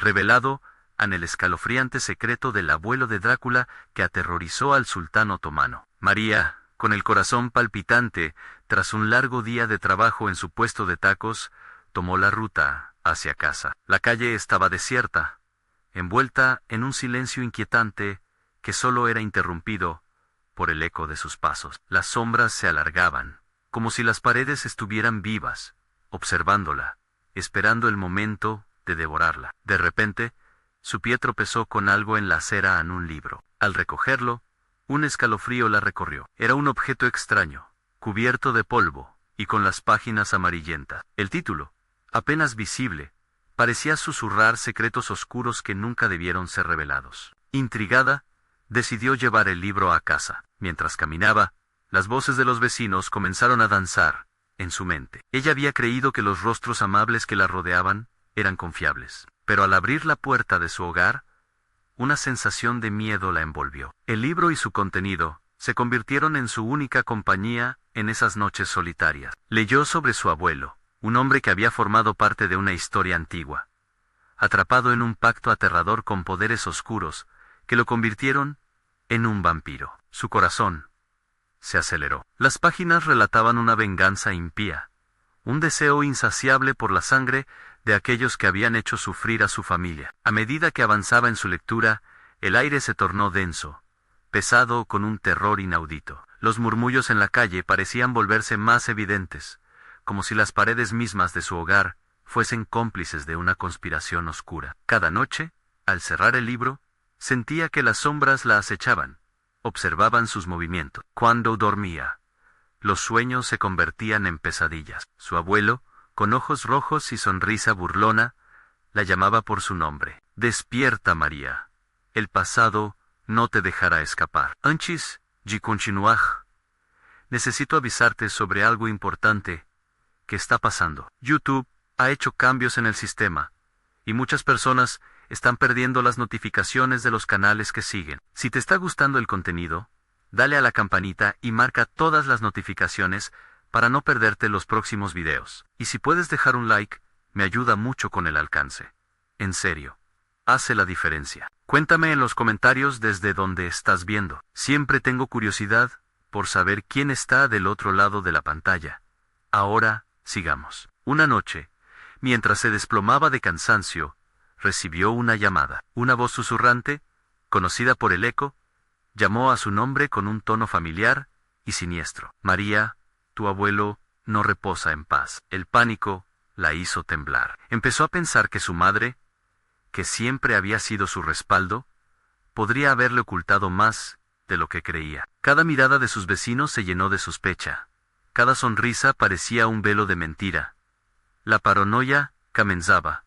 revelado en el escalofriante secreto del abuelo de Drácula que aterrorizó al sultán otomano. María, con el corazón palpitante, tras un largo día de trabajo en su puesto de tacos, tomó la ruta hacia casa. La calle estaba desierta, envuelta en un silencio inquietante que solo era interrumpido por el eco de sus pasos. Las sombras se alargaban, como si las paredes estuvieran vivas, observándola, esperando el momento de devorarla. De repente, su pie tropezó con algo en la acera en un libro. Al recogerlo, un escalofrío la recorrió. Era un objeto extraño, cubierto de polvo, y con las páginas amarillentas. El título, apenas visible, parecía susurrar secretos oscuros que nunca debieron ser revelados. Intrigada, decidió llevar el libro a casa. Mientras caminaba, las voces de los vecinos comenzaron a danzar en su mente. Ella había creído que los rostros amables que la rodeaban eran confiables, pero al abrir la puerta de su hogar, una sensación de miedo la envolvió. El libro y su contenido se convirtieron en su única compañía en esas noches solitarias. Leyó sobre su abuelo, un hombre que había formado parte de una historia antigua, atrapado en un pacto aterrador con poderes oscuros que lo convirtieron en un vampiro. Su corazón se aceleró. Las páginas relataban una venganza impía, un deseo insaciable por la sangre de aquellos que habían hecho sufrir a su familia. A medida que avanzaba en su lectura, el aire se tornó denso, pesado con un terror inaudito. Los murmullos en la calle parecían volverse más evidentes, como si las paredes mismas de su hogar fuesen cómplices de una conspiración oscura. Cada noche, al cerrar el libro, sentía que las sombras la acechaban, observaban sus movimientos. Cuando dormía, los sueños se convertían en pesadillas. Su abuelo, con ojos rojos y sonrisa burlona, la llamaba por su nombre. Despierta, María. El pasado no te dejará escapar. Antes de continuar, necesito avisarte sobre algo importante que está pasando. YouTube ha hecho cambios en el sistema, y muchas personas están perdiendo las notificaciones de los canales que siguen. Si te está gustando el contenido, dale a la campanita y marca todas las notificaciones para no perderte los próximos videos. Y si puedes dejar un like, me ayuda mucho con el alcance. En serio, hace la diferencia. Cuéntame en los comentarios desde donde estás viendo. Siempre tengo curiosidad por saber quién está del otro lado de la pantalla. Ahora, sigamos. Una noche, mientras se desplomaba de cansancio, recibió una llamada. Una voz susurrante, conocida por el eco, llamó a su nombre con un tono familiar y siniestro. María, tu abuelo no reposa en paz. El pánico la hizo temblar. Empezó a pensar que su madre, que siempre había sido su respaldo, podría haberle ocultado más de lo que creía. Cada mirada de sus vecinos se llenó de sospecha. Cada sonrisa parecía un velo de mentira. La paranoia comenzaba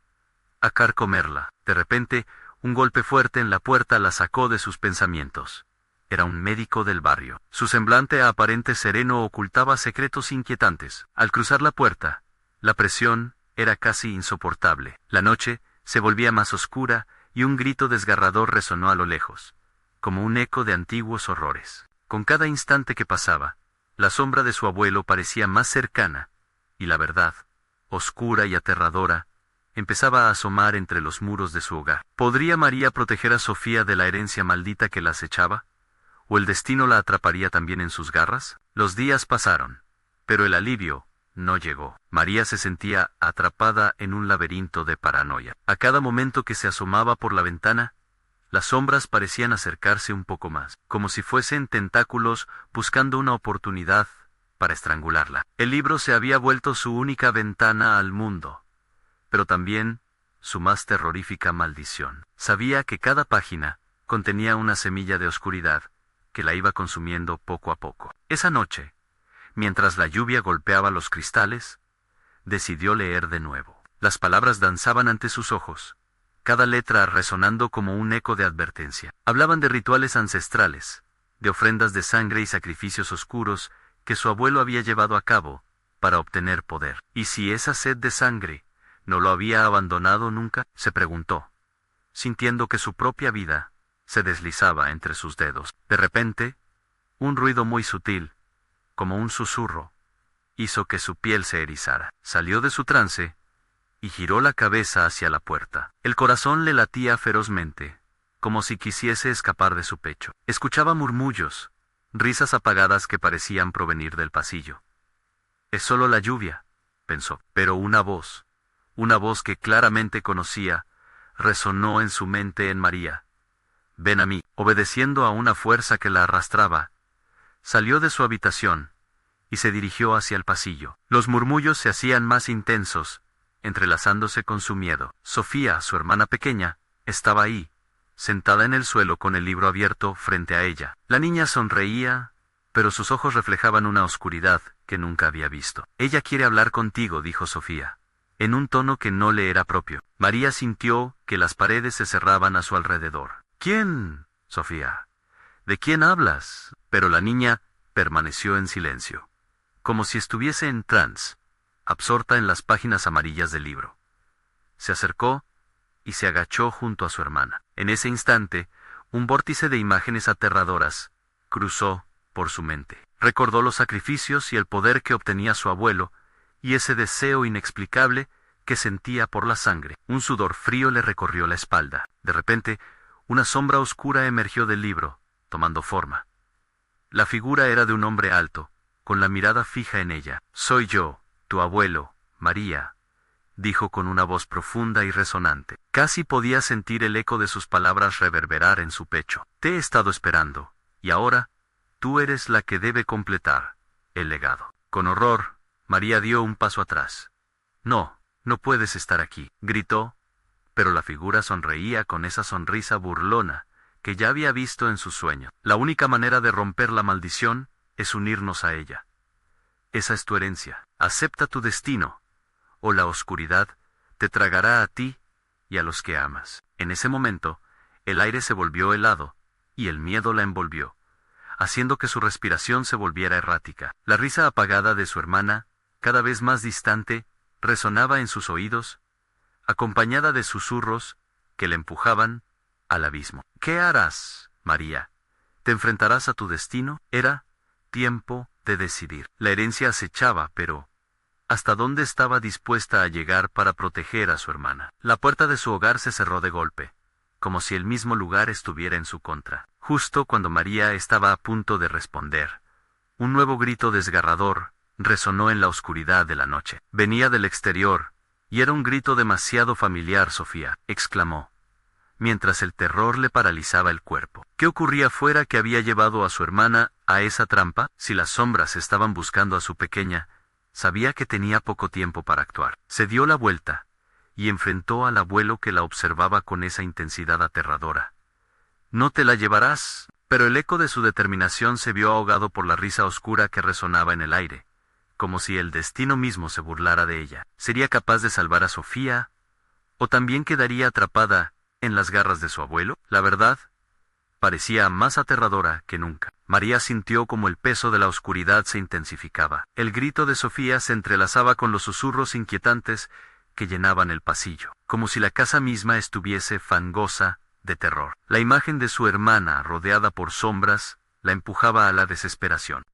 a carcomerla. De repente, un golpe fuerte en la puerta la sacó de sus pensamientos. Era un médico del barrio. Su semblante aparente sereno ocultaba secretos inquietantes. Al cruzar la puerta, la presión era casi insoportable. La noche se volvía más oscura y un grito desgarrador resonó a lo lejos, como un eco de antiguos horrores. Con cada instante que pasaba, la sombra de su abuelo parecía más cercana, y la verdad, oscura y aterradora, empezaba a asomar entre los muros de su hogar. ¿Podría María proteger a Sofía de la herencia maldita que la acechaba? ¿O el destino la atraparía también en sus garras? Los días pasaron, pero el alivio no llegó. María se sentía atrapada en un laberinto de paranoia. A cada momento que se asomaba por la ventana, las sombras parecían acercarse un poco más, como si fuesen tentáculos buscando una oportunidad para estrangularla. El libro se había vuelto su única ventana al mundo, pero también su más terrorífica maldición. Sabía que cada página contenía una semilla de oscuridad que la iba consumiendo poco a poco. Esa noche, mientras la lluvia golpeaba los cristales, decidió leer de nuevo. Las palabras danzaban ante sus ojos, cada letra resonando como un eco de advertencia. Hablaban de rituales ancestrales, de ofrendas de sangre y sacrificios oscuros que su abuelo había llevado a cabo para obtener poder. ¿Y si esa sed de sangre no lo había abandonado nunca?, se preguntó, sintiendo que su propia vida se deslizaba entre sus dedos. De repente, un ruido muy sutil, como un susurro, hizo que su piel se erizara. Salió de su trance y giró la cabeza hacia la puerta. El corazón le latía ferozmente, como si quisiese escapar de su pecho. Escuchaba murmullos, risas apagadas que parecían provenir del pasillo. «Es solo la lluvia», pensó, pero una voz que claramente conocía, resonó en su mente en María. «Ven a mí». Obedeciendo a una fuerza que la arrastraba, salió de su habitación y se dirigió hacia el pasillo. Los murmullos se hacían más intensos, entrelazándose con su miedo. Sofía, su hermana pequeña, estaba ahí, sentada en el suelo con el libro abierto frente a ella. La niña sonreía, pero sus ojos reflejaban una oscuridad que nunca había visto. «Ella quiere hablar contigo», dijo Sofía, en un tono que no le era propio. María sintió que las paredes se cerraban a su alrededor. «¿Quién, Sofía? ¿De quién hablas?». Pero la niña permaneció en silencio, como si estuviese en trance, absorta en las páginas amarillas del libro. Se acercó y se agachó junto a su hermana. En ese instante, un vórtice de imágenes aterradoras cruzó por su mente. Recordó los sacrificios y el poder que obtenía su abuelo, y ese deseo inexplicable que sentía por la sangre. Un sudor frío le recorrió la espalda. De repente, una sombra oscura emergió del libro, tomando forma. La figura era de un hombre alto, con la mirada fija en ella. «Soy yo, tu abuelo, María», dijo con una voz profunda y resonante. Casi podía sentir el eco de sus palabras reverberar en su pecho. «Te he estado esperando, y ahora, tú eres la que debe completar el legado». Con horror, María dio un paso atrás. «No, no puedes estar aquí», gritó, pero la figura sonreía con esa sonrisa burlona que ya había visto en sus sueños. «La única manera de romper la maldición es unirnos a ella. Esa es tu herencia. Acepta tu destino, o la oscuridad te tragará a ti y a los que amas». En ese momento, el aire se volvió helado, y el miedo la envolvió, haciendo que su respiración se volviera errática. La risa apagada de su hermana, cada vez más distante, resonaba en sus oídos, acompañada de susurros que le empujaban al abismo. «¿Qué harás, María? ¿Te enfrentarás a tu destino?» Era tiempo de decidir. La herencia acechaba, pero ¿hasta dónde estaba dispuesta a llegar para proteger a su hermana? La puerta de su hogar se cerró de golpe, como si el mismo lugar estuviera en su contra. Justo cuando María estaba a punto de responder, un nuevo grito desgarrador resonó en la oscuridad de la noche. Venía del exterior, y era un grito demasiado familiar. «Sofía», exclamó, mientras el terror le paralizaba el cuerpo. ¿Qué ocurría fuera que había llevado a su hermana a esa trampa? Si las sombras estaban buscando a su pequeña, sabía que tenía poco tiempo para actuar. Se dio la vuelta, y enfrentó al abuelo que la observaba con esa intensidad aterradora. «No te la llevarás», pero el eco de su determinación se vio ahogado por la risa oscura que resonaba en el aire, como si el destino mismo se burlara de ella. ¿Sería capaz de salvar a Sofía? ¿O también quedaría atrapada en las garras de su abuelo? La verdad parecía más aterradora que nunca. María sintió como el peso de la oscuridad se intensificaba. El grito de Sofía se entrelazaba con los susurros inquietantes que llenaban el pasillo, como si la casa misma estuviese fangosa de terror. La imagen de su hermana, rodeada por sombras, la empujaba a la desesperación.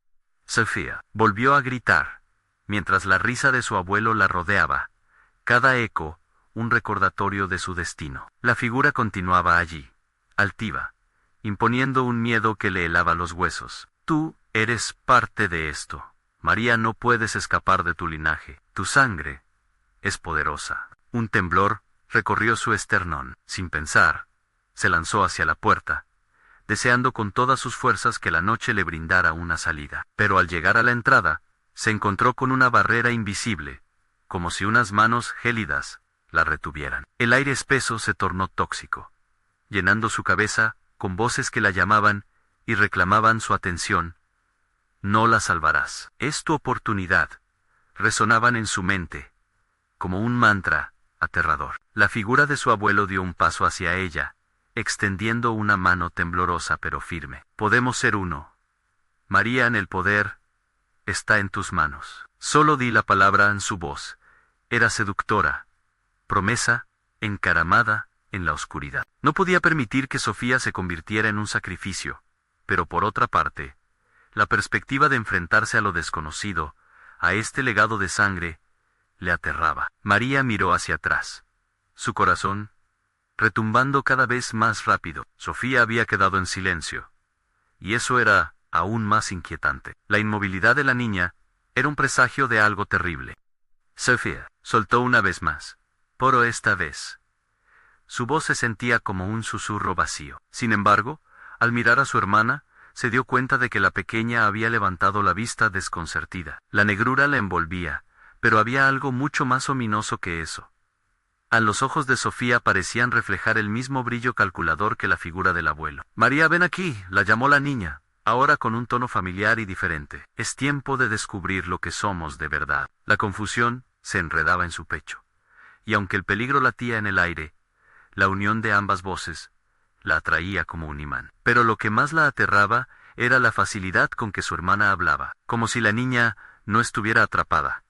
«Sofía», volvió a gritar, mientras la risa de su abuelo la rodeaba, cada eco un recordatorio de su destino. La figura continuaba allí, altiva, imponiendo un miedo que le helaba los huesos. «Tú eres parte de esto. María, no puedes escapar de tu linaje. Tu sangre es poderosa». Un temblor recorrió su esternón. Sin pensar, se lanzó hacia la puerta, deseando con todas sus fuerzas que la noche le brindara una salida. Pero al llegar a la entrada, se encontró con una barrera invisible, como si unas manos gélidas la retuvieran. El aire espeso se tornó tóxico, llenando su cabeza con voces que la llamaban y reclamaban su atención. «No la salvarás. Es tu oportunidad», resonaban en su mente, como un mantra aterrador. La figura de su abuelo dio un paso hacia ella, extendiendo una mano temblorosa pero firme. «Podemos ser uno. María, el poder está en tus manos». Solo di la palabra. En su voz era seductora, promesa encaramada en la oscuridad. No podía permitir que Sofía se convirtiera en un sacrificio, pero por otra parte, la perspectiva de enfrentarse a lo desconocido, a este legado de sangre, le aterraba. María miró hacia atrás. Su corazón, retumbando cada vez más rápido. Sofía había quedado en silencio. Y eso era aún más inquietante. La inmovilidad de la niña era un presagio de algo terrible. Sofía, soltó una vez más. Pero esta vez. Su voz se sentía como un susurro vacío. Sin embargo, al mirar a su hermana, se dio cuenta de que la pequeña había levantado la vista desconcertida. La negrura la envolvía, pero había algo mucho más ominoso que eso. A los ojos de Sofía parecían reflejar el mismo brillo calculador que la figura del abuelo. María, ven aquí, la llamó la niña, ahora con un tono familiar y diferente. Es tiempo de descubrir lo que somos de verdad. La confusión se enredaba en su pecho. Y aunque el peligro latía en el aire, la unión de ambas voces la atraía como un imán. Pero lo que más la aterraba era la facilidad con que su hermana hablaba, como si la niña no estuviera atrapada,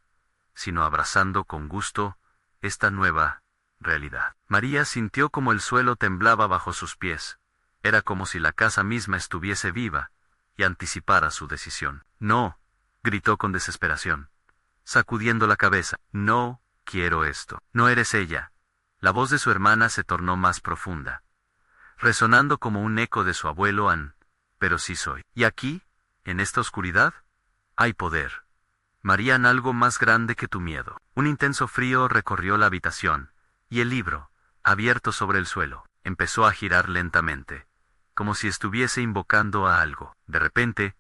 sino abrazando con gusto esta nueva realidad. María sintió como el suelo temblaba bajo sus pies. Era como si la casa misma estuviese viva y anticipara su decisión. No, gritó con desesperación, sacudiendo la cabeza. No quiero esto. No eres ella. La voz de su hermana se tornó más profunda, resonando como un eco de su abuelo pero sí soy. Y aquí, en esta oscuridad, hay poder. María, en algo más grande que tu miedo. Un intenso frío recorrió la habitación, y el libro, abierto sobre el suelo, empezó a girar lentamente, como si estuviese invocando a algo. De repente,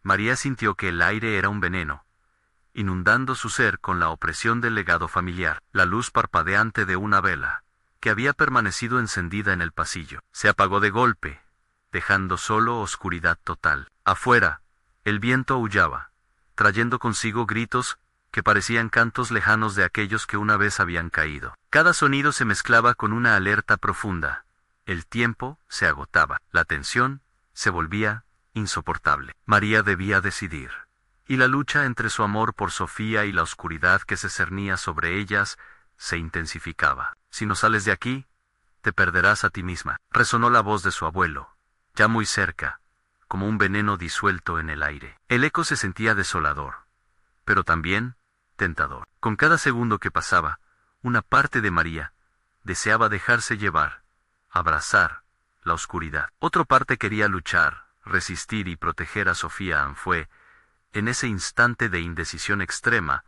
María sintió que el aire era un veneno, inundando su ser con la opresión del legado familiar. La luz parpadeante de una vela, que había permanecido encendida en el pasillo, se apagó de golpe, dejando solo oscuridad total. Afuera, el viento aullaba, trayendo consigo gritos que parecían cantos lejanos de aquellos que una vez habían caído. Cada sonido se mezclaba con una alerta profunda. El tiempo se agotaba, la tensión se volvía insoportable. María debía decidir. Y la lucha entre su amor por Sofía y la oscuridad que se cernía sobre ellas se intensificaba. Si no sales de aquí, te perderás a ti misma. Resonó la voz de su abuelo, ya muy cerca, como un veneno disuelto en el aire. El eco se sentía desolador, pero también tentador. Con cada segundo que pasaba, una parte de María deseaba dejarse llevar, abrazar la oscuridad. Otra parte quería luchar, resistir y proteger a Sofía. Fue en ese instante de indecisión extrema,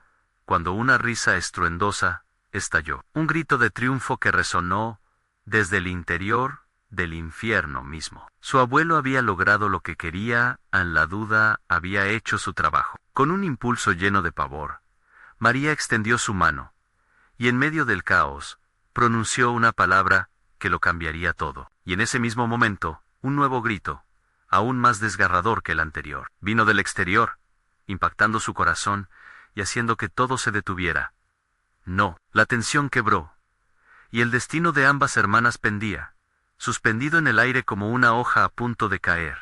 cuando una risa estruendosa estalló. Un grito de triunfo que resonó desde el interior del infierno mismo. Su abuelo había logrado lo que quería, la duda había hecho su trabajo. Con un impulso lleno de pavor, María extendió su mano, y en medio del caos, pronunció una palabra que lo cambiaría todo. Y en ese mismo momento, un nuevo grito, aún más desgarrador que el anterior, vino del exterior, impactando su corazón y haciendo que todo se detuviera. No, la tensión quebró, y el destino de ambas hermanas pendía, suspendido en el aire como una hoja a punto de caer.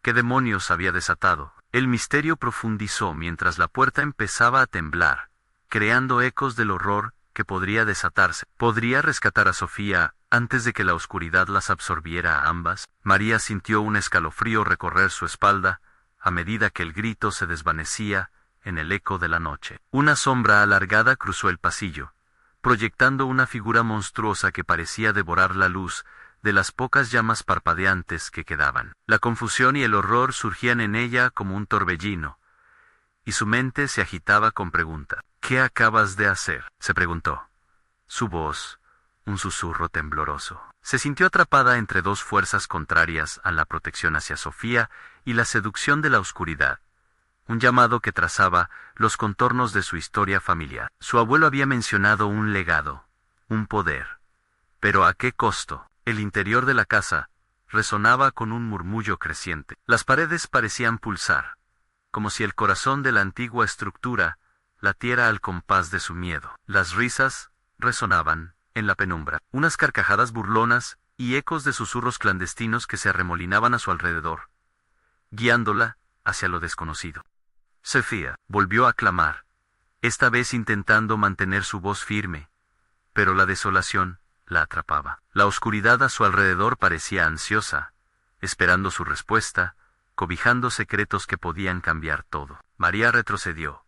¿Qué demonios había desatado? El misterio profundizó mientras la puerta empezaba a temblar, creando ecos del horror que podría desatarse. ¿Podría rescatar a Sofía antes de que la oscuridad las absorbiera a ambas? María sintió un escalofrío recorrer su espalda a medida que el grito se desvanecía en el eco de la noche. Una sombra alargada cruzó el pasillo, proyectando una figura monstruosa que parecía devorar la luz de las pocas llamas parpadeantes que quedaban. La confusión y el horror surgían en ella como un torbellino, y su mente se agitaba con preguntas. ¿Qué acabas de hacer?, se preguntó. Su voz, un susurro tembloroso. Se sintió atrapada entre dos fuerzas contrarias a la protección hacia Sofía y la seducción de la oscuridad. Un llamado que trazaba los contornos de su historia familiar. Su abuelo había mencionado un legado, un poder. Pero ¿a qué costo? El interior de la casa resonaba con un murmullo creciente. Las paredes parecían pulsar, como si el corazón de la antigua estructura latiera al compás de su miedo. Las risas resonaban en la penumbra, unas carcajadas burlonas y ecos de susurros clandestinos que se arremolinaban a su alrededor, guiándola hacia lo desconocido. Sofía volvió a clamar, esta vez intentando mantener su voz firme, pero la desolación la atrapaba. La oscuridad a su alrededor parecía ansiosa, esperando su respuesta, cobijando secretos que podían cambiar todo. María retrocedió,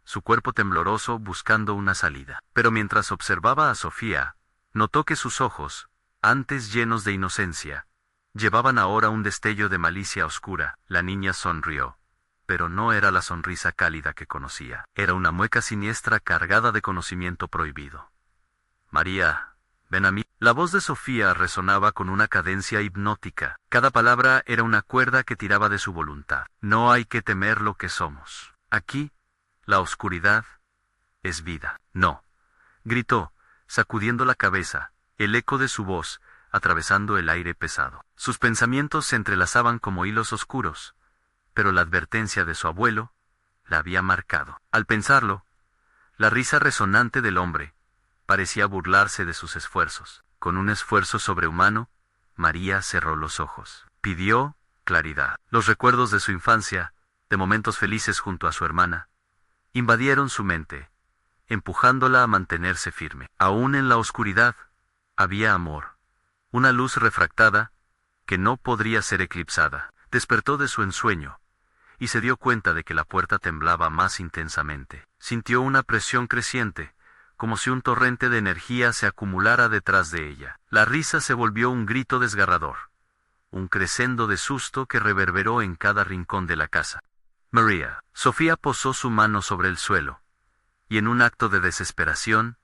su cuerpo tembloroso buscando una salida. Pero mientras observaba a Sofía, notó que sus ojos, antes llenos de inocencia, llevaban ahora un destello de malicia oscura. La niña sonrió, pero no era la sonrisa cálida que conocía. Era una mueca siniestra cargada de conocimiento prohibido. María, ven a mí. La voz de Sofía resonaba con una cadencia hipnótica. Cada palabra era una cuerda que tiraba de su voluntad. No hay que temer lo que somos. Aquí, la oscuridad es vida. No, gritó, sacudiendo la cabeza, el eco de su voz, atravesando el aire pesado. Sus pensamientos se entrelazaban como hilos oscuros, pero la advertencia de su abuelo la había marcado. Al pensarlo, la risa resonante del hombre parecía burlarse de sus esfuerzos. Con un esfuerzo sobrehumano, María cerró los ojos. Pidió claridad. Los recuerdos de su infancia, de momentos felices junto a su hermana, invadieron su mente, empujándola a mantenerse firme. Aún en la oscuridad, había amor, una luz refractada que no podría ser eclipsada. Despertó de su ensueño y se dio cuenta de que la puerta temblaba más intensamente. Sintió una presión creciente, como si un torrente de energía se acumulara detrás de ella. La risa se volvió un grito desgarrador, un crescendo de susto que reverberó en cada rincón de la casa. María. Sofía posó su mano sobre el suelo, y en un acto de desesperación,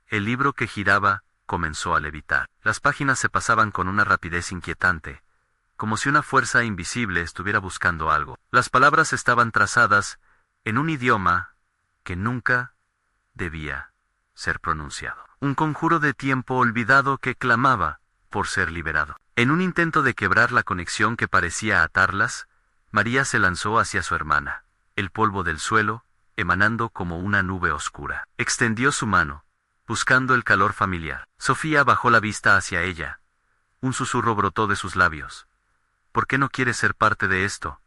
el libro que giraba comenzó a levitar. Las páginas se pasaban con una rapidez inquietante, como si una fuerza invisible estuviera buscando algo. Las palabras estaban trazadas en un idioma que nunca debía ser pronunciado. Un conjuro de tiempo olvidado que clamaba por ser liberado. En un intento de quebrar la conexión que parecía atarlas, María se lanzó hacia su hermana, el polvo del suelo, emanando como una nube oscura. Extendió su mano, buscando el calor familiar. Sofía bajó la vista hacia ella. Un susurro brotó de sus labios. ¿Por qué no quieres ser parte de esto?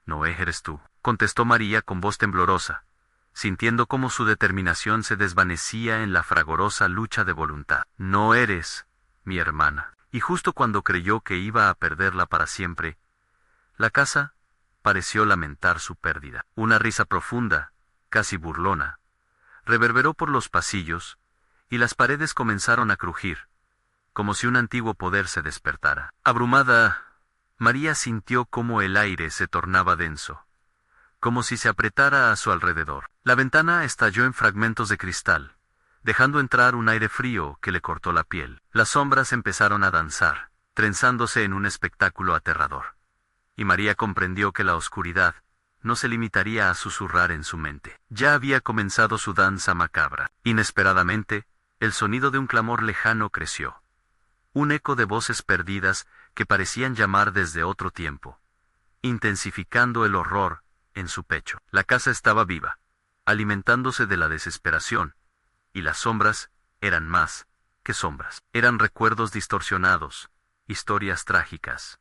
No eres tú, contestó María con voz temblorosa, sintiendo cómo su determinación se desvanecía en la fragorosa lucha de voluntad. No eres mi hermana. Y justo cuando creyó que iba a perderla para siempre, la casa pareció lamentar su pérdida. Una risa profunda, casi burlona, reverberó por los pasillos, y las paredes comenzaron a crujir, como si un antiguo poder se despertara. Abrumada, María sintió cómo el aire se tornaba denso, como si se apretara a su alrededor. La ventana estalló en fragmentos de cristal, dejando entrar un aire frío que le cortó la piel. Las sombras empezaron a danzar, trenzándose en un espectáculo aterrador. Y María comprendió que la oscuridad no se limitaría a susurrar en su mente. Ya había comenzado su danza macabra. Inesperadamente, el sonido de un clamor lejano creció. Un eco de voces perdidas que parecían llamar desde otro tiempo, intensificando el horror en su pecho. La casa estaba viva, alimentándose de la desesperación, y las sombras eran más que sombras. Eran recuerdos distorsionados, historias trágicas.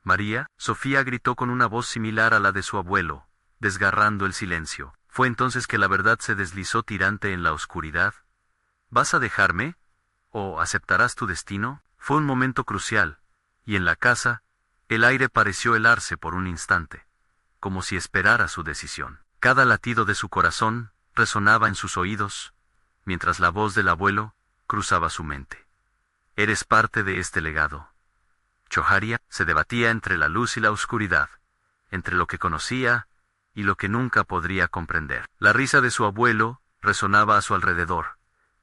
María, Sofía gritó con una voz similar a la de su abuelo, desgarrando el silencio. Fue entonces que la verdad se deslizó tirante en la oscuridad. ¿Vas a dejarme? ¿O aceptarás tu destino? Fue un momento crucial, y en la casa, el aire pareció helarse por un instante, como si esperara su decisión. Cada latido de su corazón resonaba en sus oídos, mientras la voz del abuelo cruzaba su mente. Eres parte de este legado. Choharia se debatía entre la luz y la oscuridad, entre lo que conocía y lo que nunca podría comprender. La risa de su abuelo resonaba a su alrededor,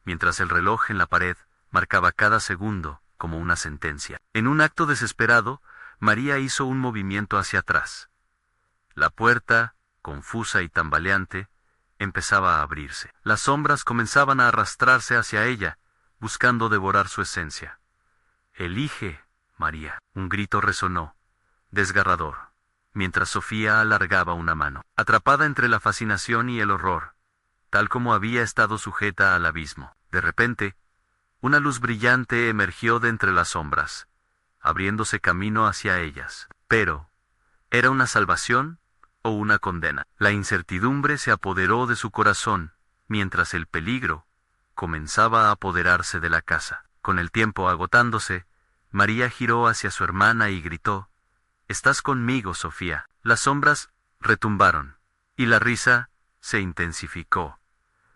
mientras el reloj en la pared marcaba cada segundo como una sentencia. En un acto desesperado, María hizo un movimiento hacia atrás. La puerta, confusa y tambaleante, empezaba a abrirse. Las sombras comenzaban a arrastrarse hacia ella, buscando devorar su esencia. Elige, María. Un grito resonó, desgarrador, mientras Sofía alargaba una mano. Atrapada entre la fascinación y el horror, tal como había estado sujeta al abismo. De repente, una luz brillante emergió de entre las sombras, abriéndose camino hacia ellas. Pero, ¿era una salvación o una condena? La incertidumbre se apoderó de su corazón, mientras el peligro comenzaba a apoderarse de la casa. Con el tiempo agotándose, María giró hacia su hermana y gritó, «Estás conmigo, Sofía». Las sombras retumbaron, y la risa se intensificó,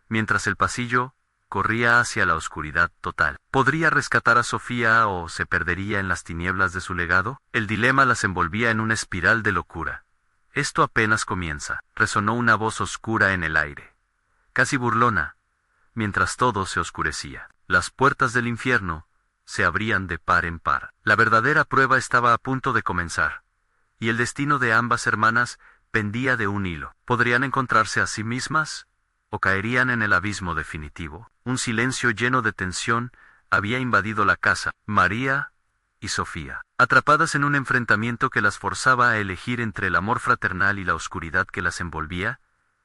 mientras el pasillo corría hacia la oscuridad total. ¿Podría rescatar a Sofía o se perdería en las tinieblas de su legado? El dilema las envolvía en una espiral de locura. Esto apenas comienza, resonó una voz oscura en el aire, casi burlona, mientras todo se oscurecía. Las puertas del infierno se abrían de par en par. La verdadera prueba estaba a punto de comenzar, y el destino de ambas hermanas pendía de un hilo. ¿Podrían encontrarse a sí mismas o caerían en el abismo definitivo? Un silencio lleno de tensión había invadido la casa. María y Sofía, atrapadas en un enfrentamiento que las forzaba a elegir entre el amor fraternal y la oscuridad que las envolvía,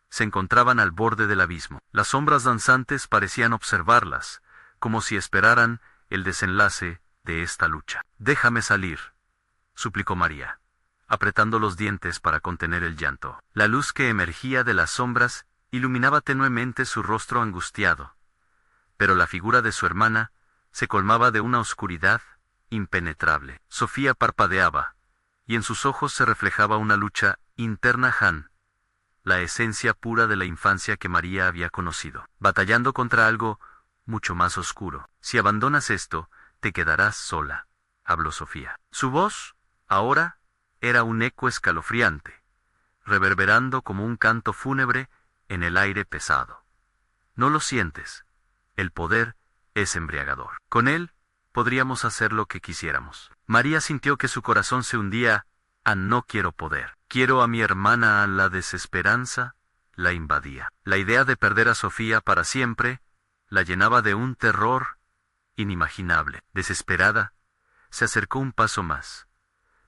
se encontraban al borde del abismo. Las sombras danzantes parecían observarlas, como si esperaran el desenlace de esta lucha. «Déjame salir», suplicó María, apretando los dientes para contener el llanto. La luz que emergía de las sombras iluminaba tenuemente su rostro angustiado, pero la figura de su hermana se colmaba de una oscuridad impenetrable. Sofía parpadeaba, y en sus ojos se reflejaba una lucha interna la esencia pura de la infancia que María había conocido, batallando contra algo mucho más oscuro. «Si abandonas esto, te quedarás sola», habló Sofía. Su voz, ahora, era un eco escalofriante, reverberando como un canto fúnebre en el aire pesado. «¿No lo sientes? El poder es embriagador. Con él podríamos hacer lo que quisiéramos». María sintió que su corazón se hundía a «no quiero poder. Quiero a mi hermana». La desesperanza la invadía. La idea de perder a Sofía para siempre la llenaba de un terror inimaginable. Desesperada, se acercó un paso más,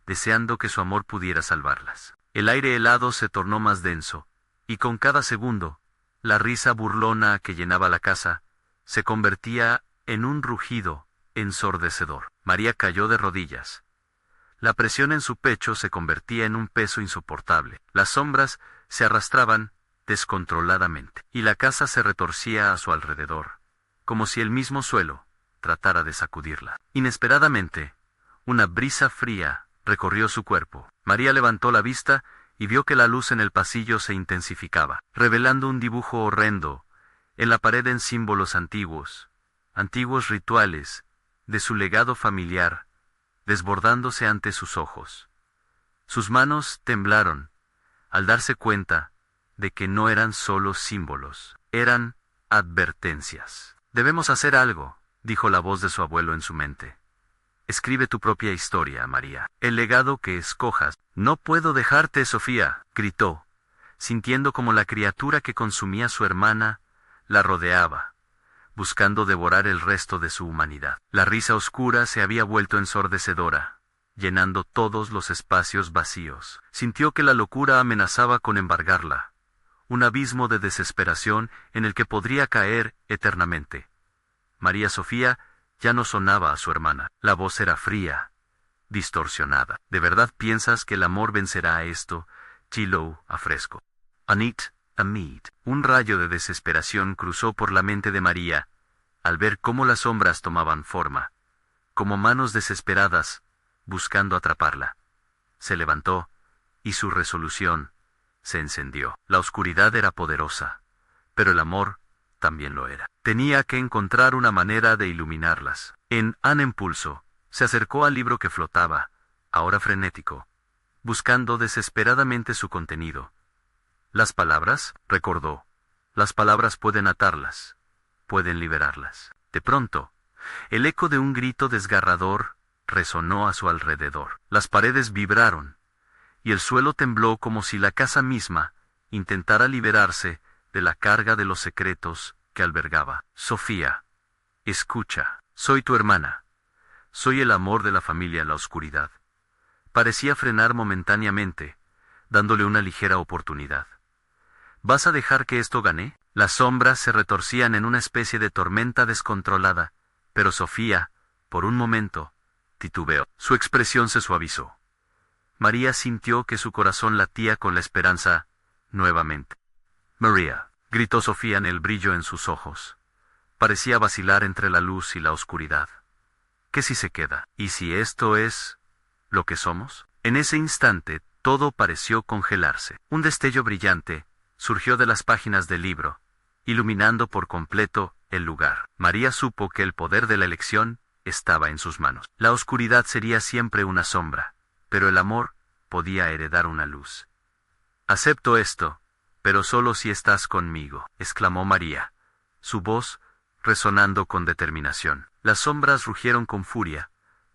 deseando que su amor pudiera salvarlas. El aire helado se tornó más denso, y con cada segundo, la risa burlona que llenaba la casa se convertía en un rugido ensordecedor. María cayó de rodillas. La presión en su pecho se convertía en un peso insoportable. Las sombras se arrastraban descontroladamente, y la casa se retorcía a su alrededor, como si el mismo suelo tratara de sacudirla. Inesperadamente, una brisa fría recorrió su cuerpo. María levantó la vista y vio que la luz en el pasillo se intensificaba, revelando un dibujo horrendo en la pared en símbolos antiguos rituales de su legado familiar, desbordándose ante sus ojos. Sus manos temblaron al darse cuenta de que no eran solo símbolos, eran advertencias. «Debemos hacer algo», dijo la voz de su abuelo en su mente. «Escribe tu propia historia, María. El legado que escojas». «No puedo dejarte, Sofía», gritó, sintiendo como la criatura que consumía a su hermana la rodeaba, buscando devorar el resto de su humanidad. La risa oscura se había vuelto ensordecedora, llenando todos los espacios vacíos. Sintió que la locura amenazaba con embargarla, un abismo de desesperación en el que podría caer eternamente. María Sofía ya no sonaba a su hermana. La voz era fría, distorsionada. «¿De verdad piensas que el amor vencerá a esto?» chilló a fresco. «Anit, Amit». Un rayo de desesperación cruzó por la mente de María, al ver cómo las sombras tomaban forma, como manos desesperadas, buscando atraparla. Se levantó, y su resolución se encendió. La oscuridad era poderosa, pero el amor también lo era. Tenía que encontrar una manera de iluminarlas. En un impulso, se acercó al libro que flotaba, ahora frenético, buscando desesperadamente su contenido. «Las palabras», recordó, «las palabras pueden atarlas, pueden liberarlas». De pronto, el eco de un grito desgarrador resonó a su alrededor. Las paredes vibraron, y el suelo tembló como si la casa misma intentara liberarse de la carga de los secretos que albergaba. «Sofía, escucha, soy tu hermana. Soy el amor de la familia en la oscuridad». Parecía frenar momentáneamente, dándole una ligera oportunidad. «¿Vas a dejar que esto gane?» Las sombras se retorcían en una especie de tormenta descontrolada, pero Sofía, por un momento, titubeó. Su expresión se suavizó. María sintió que su corazón latía con la esperanza nuevamente. «María», gritó Sofía en el brillo en sus ojos. Parecía vacilar entre la luz y la oscuridad. ¿Qué si se queda? ¿Y si esto es lo que somos? En ese instante, todo pareció congelarse. Un destello brillante surgió de las páginas del libro, iluminando por completo el lugar. María supo que el poder de la elección estaba en sus manos. La oscuridad sería siempre una sombra, pero el amor podía heredar una luz. «Acepto esto, pero solo si estás conmigo», exclamó María, su voz resonando con determinación. Las sombras rugieron con furia,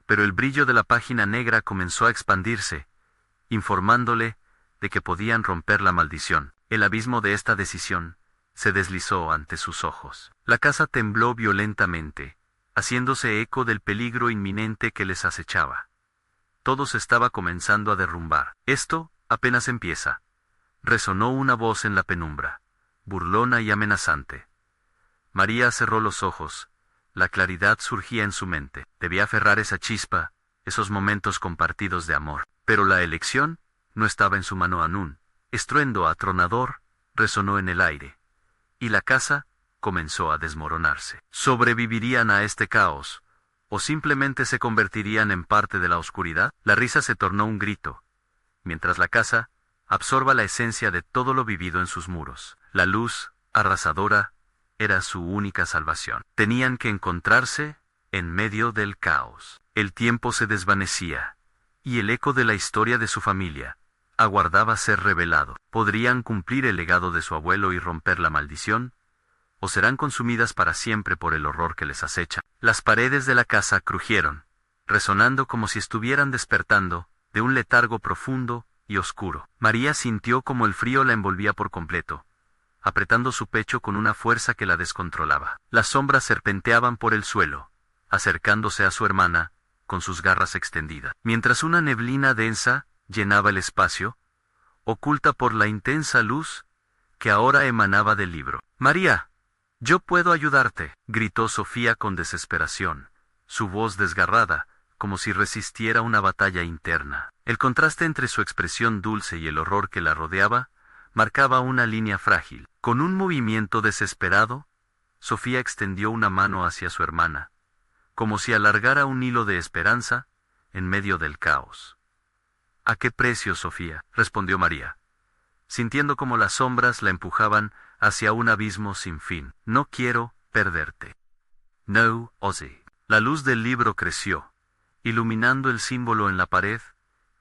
pero el brillo de la página negra comenzó a expandirse, informándole de que podían romper la maldición. El abismo de esta decisión se deslizó ante sus ojos. La casa tembló violentamente, haciéndose eco del peligro inminente que les acechaba. Todo se estaba comenzando a derrumbar. «Esto apenas empieza», resonó una voz en la penumbra, burlona y amenazante. María cerró los ojos. La claridad surgía en su mente. Debía aferrar esa chispa, esos momentos compartidos de amor. Pero la elección no estaba en su mano aún. Estruendo atronador resonó en el aire, y la casa comenzó a desmoronarse. ¿Sobrevivirían a este caos, o simplemente se convertirían en parte de la oscuridad? La risa se tornó un grito, mientras la casa absorba la esencia de todo lo vivido en sus muros. La luz, arrasadora, era su única salvación. Tenían que encontrarse en medio del caos. El tiempo se desvanecía, y el eco de la historia de su familia aguardaba ser revelado. ¿Podrían cumplir el legado de su abuelo y romper la maldición? ¿O serán consumidas para siempre por el horror que les acecha? Las paredes de la casa crujieron, resonando como si estuvieran despertando de un letargo profundo y oscuro. María sintió como el frío la envolvía por completo, apretando su pecho con una fuerza que la descontrolaba. Las sombras serpenteaban por el suelo, acercándose a su hermana, con sus garras extendidas. Mientras una neblina densa llenaba el espacio, oculta por la intensa luz que ahora emanaba del libro. «María, yo puedo ayudarte», gritó Sofía con desesperación, su voz desgarrada, como si resistiera una batalla interna. El contraste entre su expresión dulce y el horror que la rodeaba marcaba una línea frágil. Con un movimiento desesperado, Sofía extendió una mano hacia su hermana, como si alargara un hilo de esperanza en medio del caos. «¿A qué precio, Sofía?», respondió María, sintiendo como las sombras la empujaban hacia un abismo sin fin. «No quiero perderte». «No, Ozzy». La luz del libro creció, iluminando el símbolo en la pared,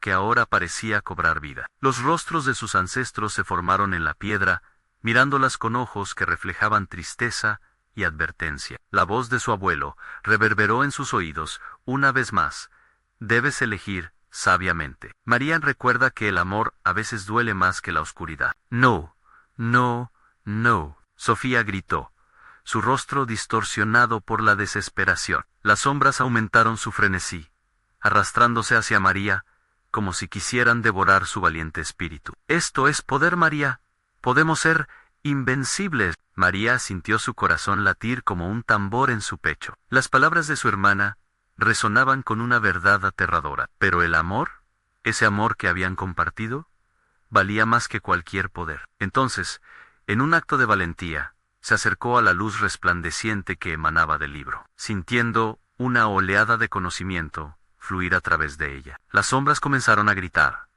que ahora parecía cobrar vida. Los rostros de sus ancestros se formaron en la piedra, mirándolas con ojos que reflejaban tristeza y advertencia. La voz de su abuelo reverberó en sus oídos una vez más: «Debes elegir sabiamente». María recuerda que el amor a veces duele más que la oscuridad. «No, no, no», Sofía gritó, su rostro distorsionado por la desesperación. Las sombras aumentaron su frenesí, arrastrándose hacia María, como si quisieran devorar su valiente espíritu. «Esto es poder, María. Podemos ser invencibles». María sintió su corazón latir como un tambor en su pecho. Las palabras de su hermana resonaban con una verdad aterradora. Pero el amor, ese amor que habían compartido, valía más que cualquier poder. Entonces, en un acto de valentía, se acercó a la luz resplandeciente que emanaba del libro, sintiendo una oleada de conocimiento fluir a través de ella. Las sombras comenzaron a gritar,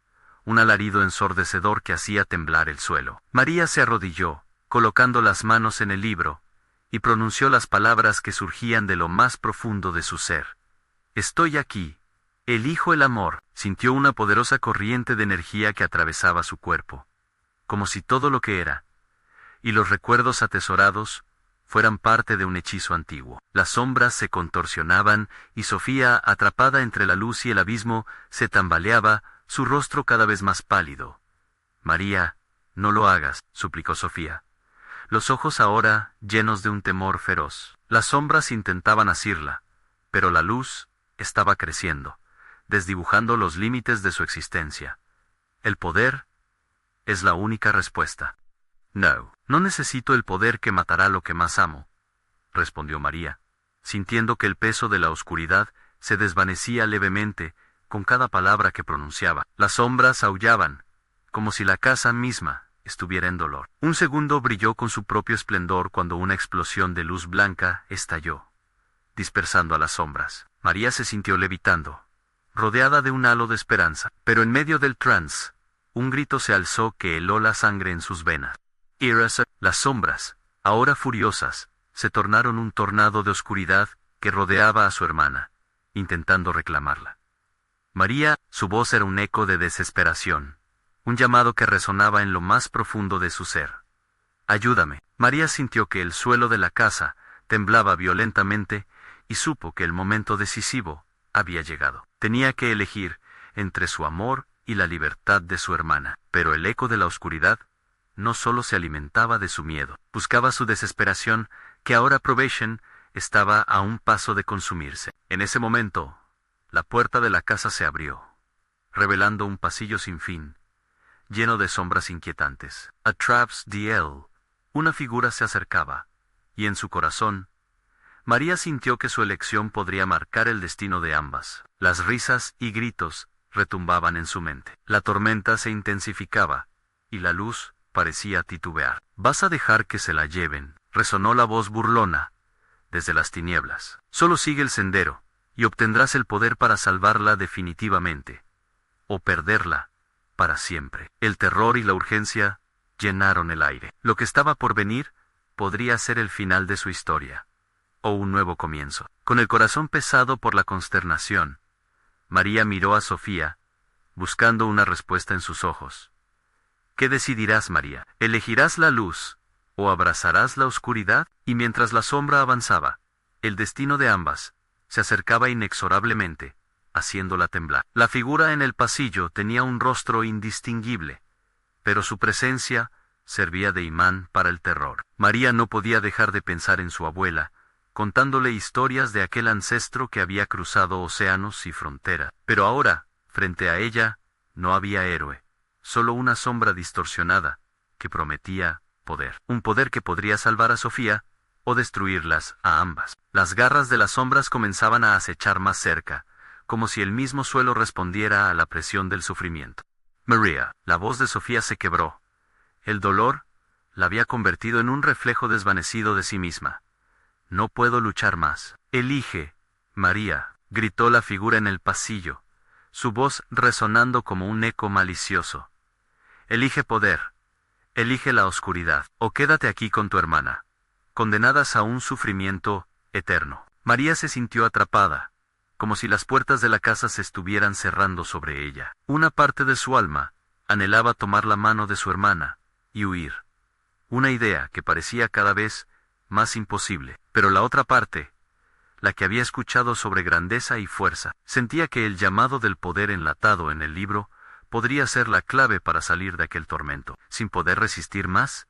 un alarido ensordecedor que hacía temblar el suelo. María se arrodilló, colocando las manos en el libro, y pronunció las palabras que surgían de lo más profundo de su ser. «Estoy aquí. Elijo el amor». Sintió una poderosa corriente de energía que atravesaba su cuerpo, como si todo lo que era, y los recuerdos atesorados, fueran parte de un hechizo antiguo. Las sombras se contorsionaban, y Sofía, atrapada entre la luz y el abismo, se tambaleaba, su rostro cada vez más pálido. «María, no lo hagas», suplicó Sofía, los ojos ahora llenos de un temor feroz. Las sombras intentaban asirla, pero la luz estaba creciendo, desdibujando los límites de su existencia. «El poder es la única respuesta». «No, no necesito el poder que matará lo que más amo», respondió María, sintiendo que el peso de la oscuridad se desvanecía levemente con cada palabra que pronunciaba. Las sombras aullaban, como si la casa misma estuviera en dolor. Un segundo brilló con su propio esplendor cuando una explosión de luz blanca estalló, dispersando a las sombras. María se sintió levitando, rodeada de un halo de esperanza. Pero en medio del trance, un grito se alzó que heló la sangre en sus venas. Las sombras, ahora furiosas, se tornaron un tornado de oscuridad que rodeaba a su hermana, intentando reclamarla. María, su voz era un eco de desesperación, un llamado que resonaba en lo más profundo de su ser. Ayúdame. María sintió que el suelo de la casa temblaba violentamente y supo que el momento decisivo había llegado. Tenía que elegir entre su amor y la libertad de su hermana, pero el eco de la oscuridad no solo se alimentaba de su miedo, buscaba su desesperación, que ahora Probation estaba a un paso de consumirse. En ese momento, la puerta de la casa se abrió, revelando un pasillo sin fin, lleno de sombras inquietantes. A Traps DL, una figura se acercaba, y en su corazón, María sintió que su elección podría marcar el destino de ambas. Las risas y gritos retumbaban en su mente. La tormenta se intensificaba, y la luz parecía titubear. «¿Vas a dejar que se la lleven?», resonó la voz burlona desde las tinieblas. «Solo sigue el sendero, y obtendrás el poder para salvarla definitivamente, o perderla para siempre». El terror y la urgencia llenaron el aire. Lo que estaba por venir podría ser el final de su historia, o un nuevo comienzo. Con el corazón pesado por la consternación, María miró a Sofía, buscando una respuesta en sus ojos. ¿Qué decidirás, María? ¿Elegirás la luz, o abrazarás la oscuridad? Y mientras la sombra avanzaba, el destino de ambas se acercaba inexorablemente, haciéndola temblar. La figura en el pasillo tenía un rostro indistinguible, pero su presencia servía de imán para el terror. María no podía dejar de pensar en su abuela, contándole historias de aquel ancestro que había cruzado océanos y frontera. Pero ahora, frente a ella, no había héroe, solo una sombra distorsionada, que prometía poder. Un poder que podría salvar a Sofía, o destruirlas a ambas. Las garras de las sombras comenzaban a acechar más cerca, como si el mismo suelo respondiera a la presión del sufrimiento. María, la voz de Sofía se quebró. El dolor la había convertido en un reflejo desvanecido de sí misma. «No puedo luchar más». «Elige, María», gritó la figura en el pasillo, su voz resonando como un eco malicioso. «Elige poder, elige la oscuridad, o quédate aquí con tu hermana, condenadas a un sufrimiento eterno». María se sintió atrapada, como si las puertas de la casa se estuvieran cerrando sobre ella. Una parte de su alma anhelaba tomar la mano de su hermana y huir, una idea que parecía cada vez más imposible. Pero la otra parte, la que había escuchado sobre grandeza y fuerza, sentía que el llamado del poder enlatado en el libro podría ser la clave para salir de aquel tormento. Sin poder resistir más,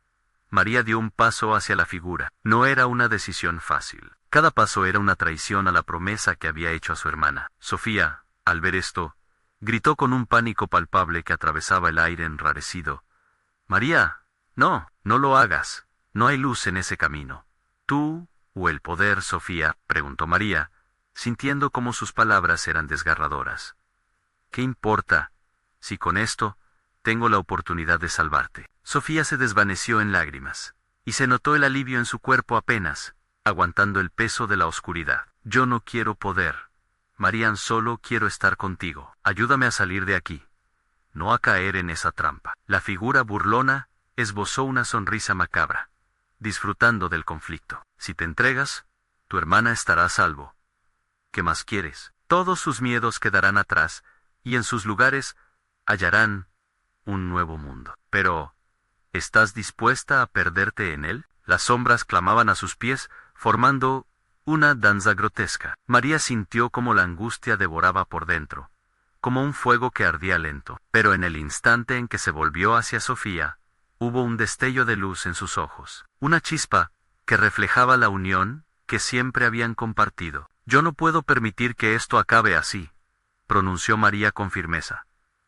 María dio un paso hacia la figura. No era una decisión fácil. Cada paso era una traición a la promesa que había hecho a su hermana. Sofía, al ver esto, gritó con un pánico palpable que atravesaba el aire enrarecido. «María, no, no lo hagas. No hay luz en ese camino». «¿Tú o el poder, Sofía?», preguntó María, sintiendo cómo sus palabras eran desgarradoras. «¿Qué importa, si con esto tengo la oportunidad de salvarte?» Sofía se desvaneció en lágrimas, y se notó el alivio en su cuerpo apenas, aguantando el peso de la oscuridad. «Yo no quiero poder, María, solo quiero estar contigo. Ayúdame a salir de aquí, no a caer en esa trampa». La figura burlona esbozó una sonrisa macabra, disfrutando del conflicto. «Si te entregas, tu hermana estará a salvo. ¿Qué más quieres? Todos sus miedos quedarán atrás, y en sus lugares hallarán un nuevo mundo. Pero, ¿estás dispuesta a perderte en él?». Las sombras clamaban a sus pies, formando una danza grotesca. María sintió como la angustia devoraba por dentro, como un fuego que ardía lento. Pero en el instante en que se volvió hacia Sofía, hubo un destello de luz en sus ojos, una chispa que reflejaba la unión que siempre habían compartido. «Yo no puedo permitir que esto acabe así», pronunció María con firmeza,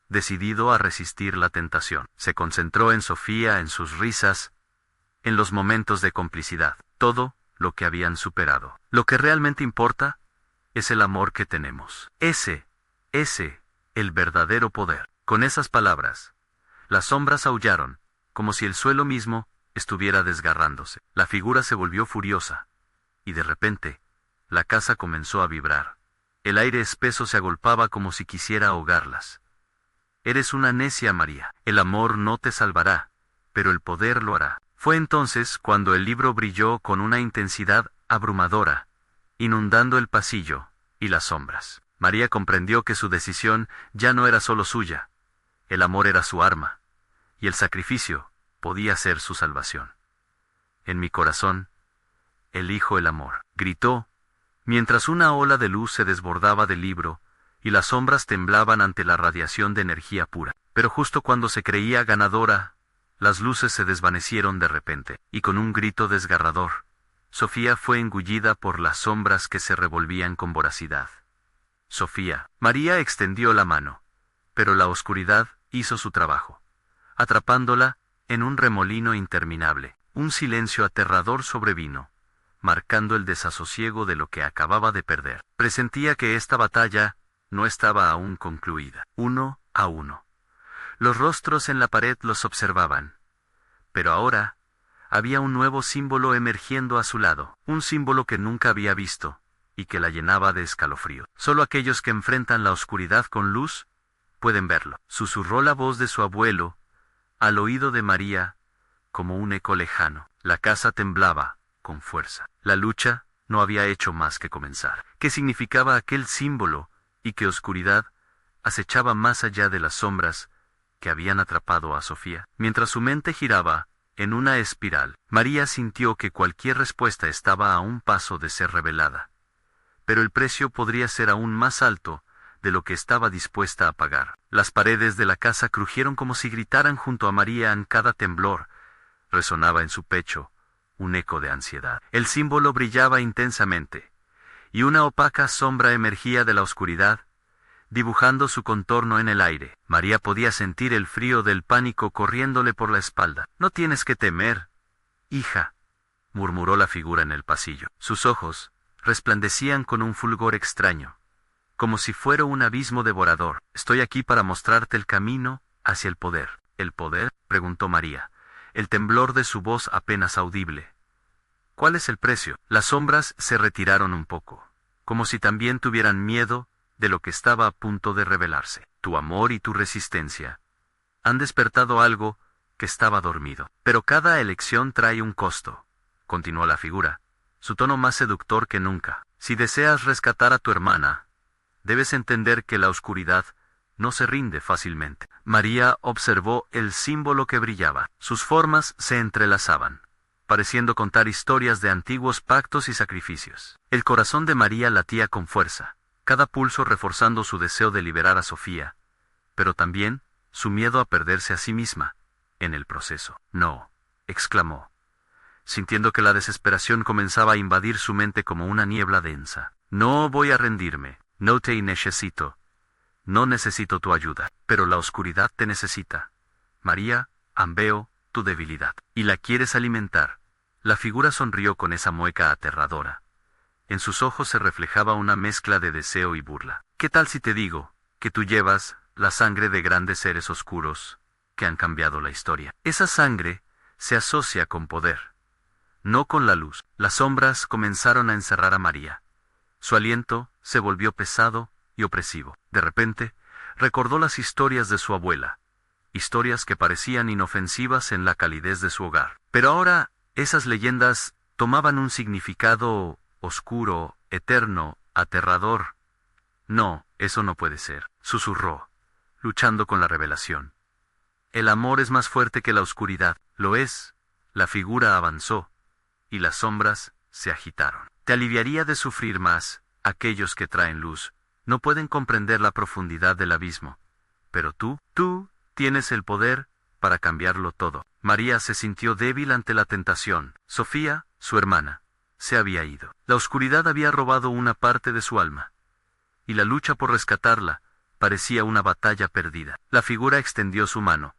decidido a resistir la tentación. Se concentró en Sofía, en sus risas, en los momentos de complicidad, todo lo que habían superado. «Lo que realmente importa es el amor que tenemos. Ese, el verdadero poder». Con esas palabras, las sombras aullaron, como si el suelo mismo estuviera desgarrándose. La figura se volvió furiosa, y de repente, la casa comenzó a vibrar. El aire espeso se agolpaba como si quisiera ahogarlas. «Eres una necia, María. El amor no te salvará, pero el poder lo hará». Fue entonces cuando el libro brilló con una intensidad abrumadora, inundando el pasillo y las sombras. María comprendió que su decisión ya no era solo suya, el amor era su arma, y el sacrificio podía ser su salvación. En mi corazón, elijo el amor, gritó, mientras una ola de luz se desbordaba del libro, y las sombras temblaban ante la radiación de energía pura. Pero justo cuando se creía ganadora, las luces se desvanecieron de repente, y con un grito desgarrador, Sofía fue engullida por las sombras que se revolvían con voracidad. Sofía. María extendió la mano, pero la oscuridad hizo su trabajo, atrapándola en un remolino interminable. Un silencio aterrador sobrevino, marcando el desasosiego de lo que acababa de perder. Presentía que esta batalla no estaba aún concluida. Uno a uno. Los rostros en la pared los observaban. Pero ahora, había un nuevo símbolo emergiendo a su lado, un símbolo que nunca había visto, y que la llenaba de escalofrío. Solo aquellos que enfrentan la oscuridad con luz, pueden verlo. Susurró la voz de su abuelo, al oído de María, como un eco lejano. La casa temblaba, con fuerza. La lucha no había hecho más que comenzar. ¿Qué significaba aquel símbolo, y qué oscuridad acechaba más allá de las sombras que habían atrapado a Sofía? Mientras su mente giraba en una espiral, María sintió que cualquier respuesta estaba a un paso de ser revelada. Pero el precio podría ser aún más alto de lo que estaba dispuesta a pagar. Las paredes de la casa crujieron como si gritaran junto a María en cada temblor. Resonaba en su pecho un eco de ansiedad. El símbolo brillaba intensamente, y una opaca sombra emergía de la oscuridad, dibujando su contorno en el aire. María podía sentir el frío del pánico corriéndole por la espalda. «No tienes que temer, hija», murmuró la figura en el pasillo. Sus ojos resplandecían con un fulgor extraño, como si fuera un abismo devorador. «Estoy aquí para mostrarte el camino hacia el poder». «¿El poder?», preguntó María, el temblor de su voz apenas audible. «¿Cuál es el precio?». Las sombras se retiraron un poco, como si también tuvieran miedo de lo que estaba a punto de revelarse. «Tu amor y tu resistencia han despertado algo que estaba dormido. Pero cada elección trae un costo», continuó la figura, su tono más seductor que nunca. «Si deseas rescatar a tu hermana, debes entender que la oscuridad no se rinde fácilmente». María observó el símbolo que brillaba. Sus formas se entrelazaban, pareciendo contar historias de antiguos pactos y sacrificios. El corazón de María latía con fuerza, cada pulso reforzando su deseo de liberar a Sofía, pero también su miedo a perderse a sí misma en el proceso. «No», exclamó, sintiendo que la desesperación comenzaba a invadir su mente como una niebla densa. «No voy a rendirme. No te necesito. No necesito tu ayuda, pero la oscuridad te necesita. María, veo tu debilidad. ¿Y la quieres alimentar?». La figura sonrió con esa mueca aterradora. En sus ojos se reflejaba una mezcla de deseo y burla. «¿Qué tal si te digo que tú llevas la sangre de grandes seres oscuros que han cambiado la historia? Esa sangre se asocia con poder, no con la luz». Las sombras comenzaron a encerrar a María. Su aliento se volvió pesado y opresivo. De repente, recordó las historias de su abuela, historias que parecían inofensivas en la calidez de su hogar. Pero ahora, esas leyendas tomaban un significado oscuro, eterno, aterrador. «No, eso no puede ser», susurró, luchando con la revelación. «El amor es más fuerte que la oscuridad». «Lo es». La figura avanzó, y las sombras se agitaron. «Te aliviaría de sufrir más. Aquellos que traen luz no pueden comprender la profundidad del abismo. Pero tú tienes el poder para cambiarlo todo». María se sintió débil ante la tentación. Sofía, su hermana, se había ido. La oscuridad había robado una parte de su alma, y la lucha por rescatarla parecía una batalla perdida. La figura extendió su mano,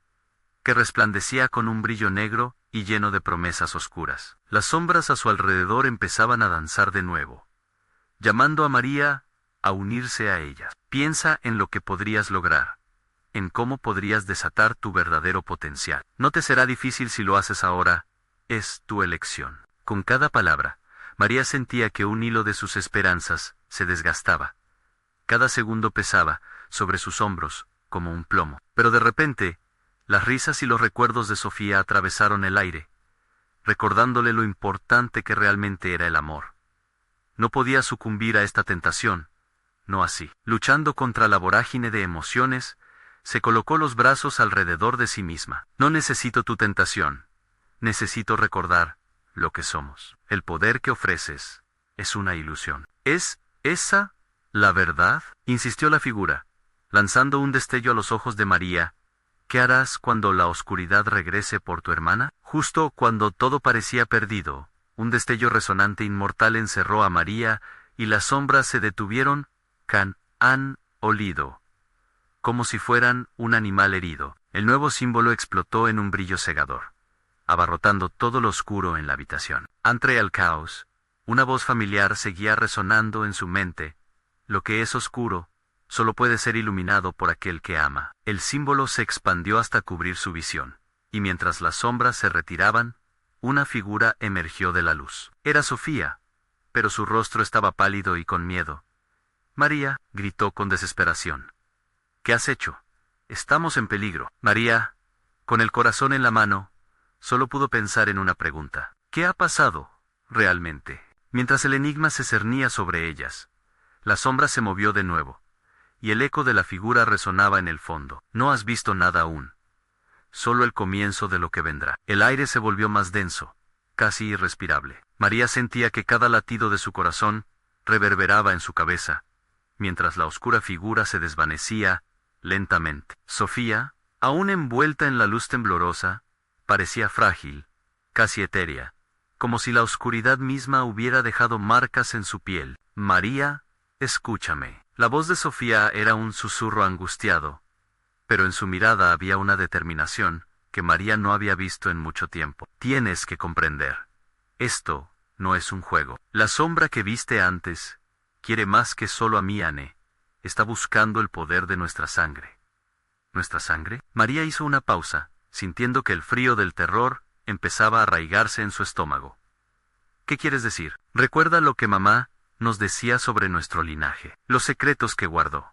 que resplandecía con un brillo negro y lleno de promesas oscuras. Las sombras a su alrededor empezaban a danzar de nuevo, llamando a María a unirse a ellas. «Piensa en lo que podrías lograr, en cómo podrías desatar tu verdadero potencial. No te será difícil si lo haces ahora, es tu elección». Con cada palabra, María sentía que un hilo de sus esperanzas se desgastaba. Cada segundo pesaba sobre sus hombros como un plomo. Pero de repente, las risas y los recuerdos de Sofía atravesaron el aire, recordándole lo importante que realmente era el amor. No podía sucumbir a esta tentación, no así. Luchando contra la vorágine de emociones, se colocó los brazos alrededor de sí misma. No necesito tu tentación. Necesito recordar lo que somos. El poder que ofreces es una ilusión. ¿Es esa la verdad?, insistió la figura, lanzando un destello a los ojos de María. ¿Qué harás cuando la oscuridad regrese por tu hermana? Justo cuando todo parecía perdido, un destello resonante inmortal encerró a María, y las sombras se detuvieron, han olido, como si fueran un animal herido. El nuevo símbolo explotó en un brillo cegador, abarrotando todo lo oscuro en la habitación. Entre el caos, una voz familiar seguía resonando en su mente: lo que es oscuro solo puede ser iluminado por aquel que ama. El símbolo se expandió hasta cubrir su visión, y mientras las sombras se retiraban, una figura emergió de la luz. Era Sofía, pero su rostro estaba pálido y con miedo. María, gritó con desesperación. ¿Qué has hecho? Estamos en peligro. María, con el corazón en la mano, solo pudo pensar en una pregunta. ¿Qué ha pasado, realmente? Mientras el enigma se cernía sobre ellas, la sombra se movió de nuevo, y el eco de la figura resonaba en el fondo. No has visto nada aún. Solo el comienzo de lo que vendrá. El aire se volvió más denso, casi irrespirable. María sentía que cada latido de su corazón reverberaba en su cabeza, mientras la oscura figura se desvanecía lentamente. Sofía, aún envuelta en la luz temblorosa, parecía frágil, casi etérea, como si la oscuridad misma hubiera dejado marcas en su piel. María, escúchame. La voz de Sofía era un susurro angustiado, pero en su mirada había una determinación que María no había visto en mucho tiempo. Tienes que comprender. Esto no es un juego. La sombra que viste antes quiere más que solo a mí, Anne. Está buscando el poder de nuestra sangre. ¿Nuestra sangre? María hizo una pausa, sintiendo que el frío del terror empezaba a arraigarse en su estómago. ¿Qué quieres decir? Recuerda lo que mamá nos decía sobre nuestro linaje, los secretos que guardó.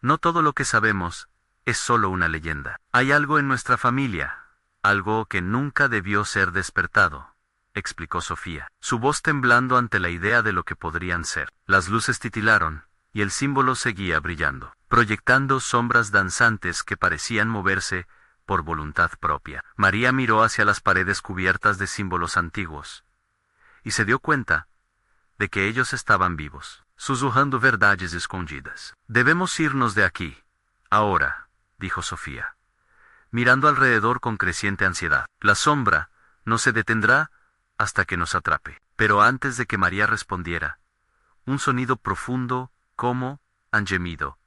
No todo lo que sabemos es solo una leyenda. Hay algo en nuestra familia, algo que nunca debió ser despertado, explicó Sofía, su voz temblando ante la idea de lo que podrían ser. Las luces titilaron, y el símbolo seguía brillando, proyectando sombras danzantes que parecían moverse por voluntad propia. María miró hacia las paredes cubiertas de símbolos antiguos, y se dio cuenta de que ellos estaban vivos, susurrando verdades escondidas. Debemos irnos de aquí, ahora, dijo Sofía, mirando alrededor con creciente ansiedad. La sombra no se detendrá hasta que nos atrape. Pero antes de que María respondiera, un sonido profundo, como un gemido,